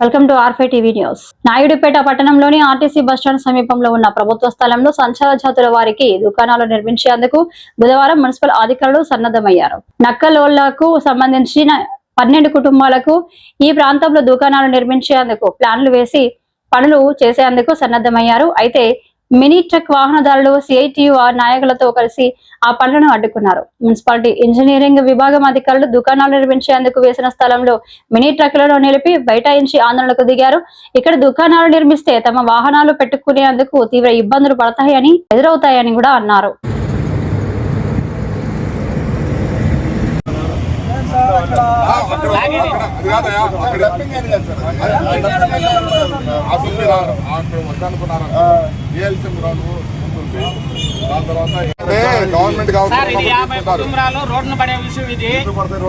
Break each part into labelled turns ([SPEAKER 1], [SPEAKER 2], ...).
[SPEAKER 1] Welcome to R5 TV news. Naidupeta పట్టణంలోని RTC bus stand సమీపంలో ఉన్న ప్రభుత్వ స్థలంలో సంచార జాతుల వారికి దుకాణాలు నిర్మించేందుకు బుధవారం మున్సిపల్ అధికారులు సన్నద్ధమయ్యారు. నక్కలోళ్లకు సంబంధించిన 12 కుటుంబాలకు ఈ ప్రాంతంలో దుకాణాలు నిర్మించేందుకు ప్లాన్లు వేసి పనులు చేసేందుకు సన్నద్ధమయ్యారు. అయితే మినీ ట్రక్ వాహనదారులు సిఐటియు నాయకులతో కలిసి ఆ పనులను అడ్డుకున్నారు. మున్సిపాలిటీ ఇంజనీరింగ్ విభాగం అధికారులు దుకాణాలు నిర్మించేందుకు వేసిన స్థలంలో మినీ ట్రక్లను నిలిపి బైఠాయించి ఆందోళనకు దిగారు. ఇక్కడ దుకాణాలు నిర్మిస్తే తమ వాహనాలు పెట్టుకునేందుకు తీవ్ర ఇబ్బందులు పడతాయని ఎదురవుతాయని కూడా అన్నారు.
[SPEAKER 2] గవర్నమెంట్
[SPEAKER 3] రోడ్డు పడే విషయం ఇది.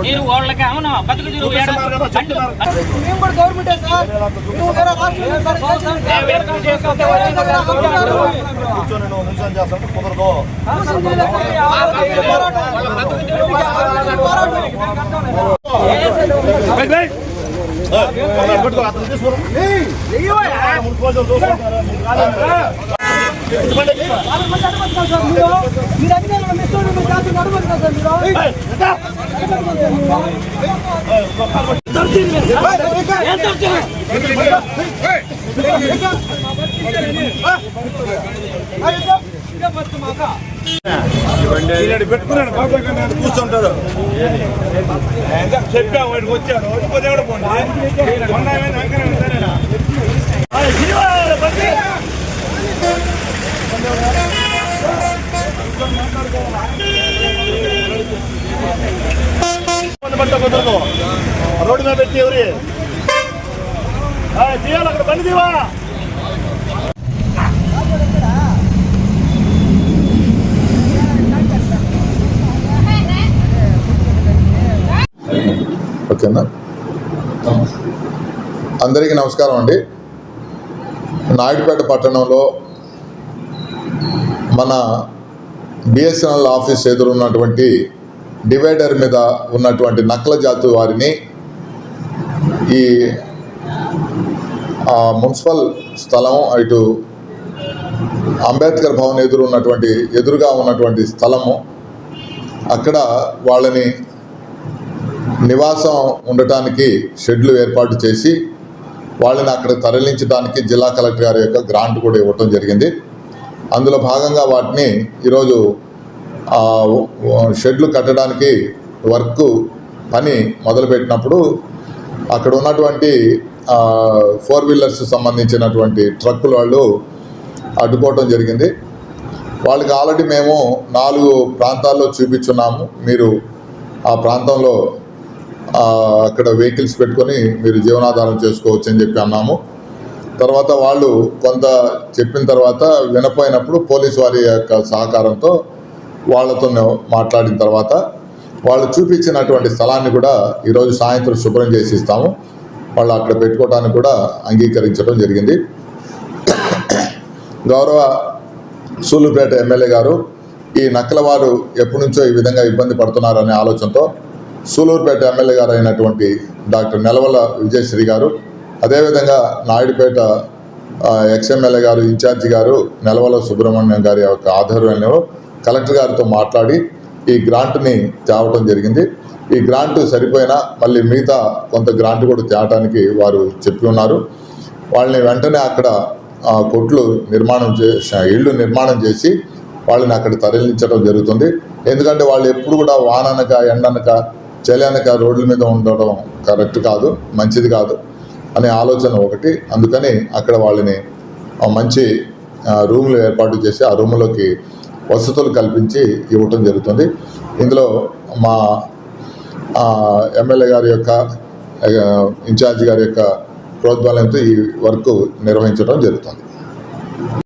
[SPEAKER 3] మీరు వాళ్ళకి అవును బతుకు
[SPEAKER 2] పెట్టుకున్నాను కూర్చుంటారు. చెప్పాము వాడికి వచ్చాడు కూడా కుదరదు. రోడ్డు మీద పెట్టి ఎవరి తీయాలి అక్కడ బండి తీవా.
[SPEAKER 4] ఓకేనా, అందరికీ నమస్కారం అండి. నాయుడుపేట పట్టణంలో మన బిఎస్ఎన్ఎల్ ఆఫీస్ ఎదురున్నటువంటి డివైడర్ మీద ఉన్నటువంటి నక్కల జాతి వారిని ఈ మున్సిపల్ స్థలం ఇటు అంబేద్కర్ భవన్ ఎదురుగా ఉన్నటువంటి స్థలము, అక్కడ వాళ్ళని నివాసం ఉండటానికి షెడ్లు ఏర్పాటు చేసి వాళ్ళని అక్కడ తరలించడానికి జిల్లా కలెక్టర్ గారి యొక్క గ్రాంట్ కూడా ఇవ్వటం జరిగింది. అందులో భాగంగా వాటిని ఈరోజు షెడ్లు కట్టడానికి పని మొదలుపెట్టినప్పుడు అక్కడ ఉన్నటువంటి 4 వీలర్స్ సంబంధించినటువంటి ట్రక్కులు వాళ్ళు అడ్డుకోవటం జరిగింది. వాళ్ళకి ఆల్రెడీ మేము 4 ప్రాంతాల్లో చూపించున్నాము. మీరు ఆ ప్రాంతంలో అక్కడ వెహికల్స్ పెట్టుకొని మీరు జీవనాధారం చేసుకోవచ్చు అని చెప్పి అన్నాము. తర్వాత వాళ్ళు కొంత చెప్పిన తర్వాత వినపోయినప్పుడు పోలీసు వారి యొక్క సహకారంతో వాళ్ళతో మాట్లాడిన తర్వాత వాళ్ళు చూపించినటువంటి స్థలాన్ని కూడా ఈరోజు సాయంత్రం శుభ్రం చేసి ఇస్తాము. వాళ్ళు అక్కడ పెట్టుకోవడానికి కూడా అంగీకరించడం జరిగింది. గౌరవ సూలూరుపేట ఎమ్మెల్యే గారు ఈ నక్కలవారు ఎప్పటి నుంచో ఈ విధంగా ఇబ్బంది పడుతున్నారనే ఆలోచనతో సూలూరుపేట ఎమ్మెల్యే గారు అయినటువంటి డాక్టర్ నెలవల విజయశ్రీ గారు, అదేవిధంగా నాయుడుపేట ఎక్స్ఎమ్మెల్యే గారు ఇన్ఛార్జి గారు నెలవల సుబ్రహ్మణ్యం గారి యొక్క ఆధ్వర్యంలో కలెక్టర్ గారితో మాట్లాడి ఈ గ్రాంట్ని తేవటం జరిగింది. ఈ గ్రాంట్ సరిపోయినా మళ్ళీ మిగతా కొంత గ్రాంట్ కూడా తేవటానికి వారు చెప్పి ఉన్నారు. వాళ్ళని వెంటనే అక్కడ కొట్లు ఇళ్ళు నిర్మాణం చేసి వాళ్ళని అక్కడ తరలించడం జరుగుతుంది. ఎందుకంటే వాళ్ళు ఎప్పుడు కూడా వాననక ఎండనక చలి అనక రోడ్ల మీద ఉండడం కరెక్ట్ కాదు, మంచిది కాదు అనే ఆలోచన ఒకటి. అందుకని అక్కడ వాళ్ళని మంచి రూములు ఏర్పాటు చేసి ఆ రూములోకి వసతులు కల్పించి ఇవ్వటం జరుగుతుంది. ఇందులో మా ఎమ్మెల్యే గారి యొక్క ఇన్ఛార్జి గారి యొక్క ప్రోద్బలంతో ఈ వర్క్ నిర్వహించడం జరుగుతుంది.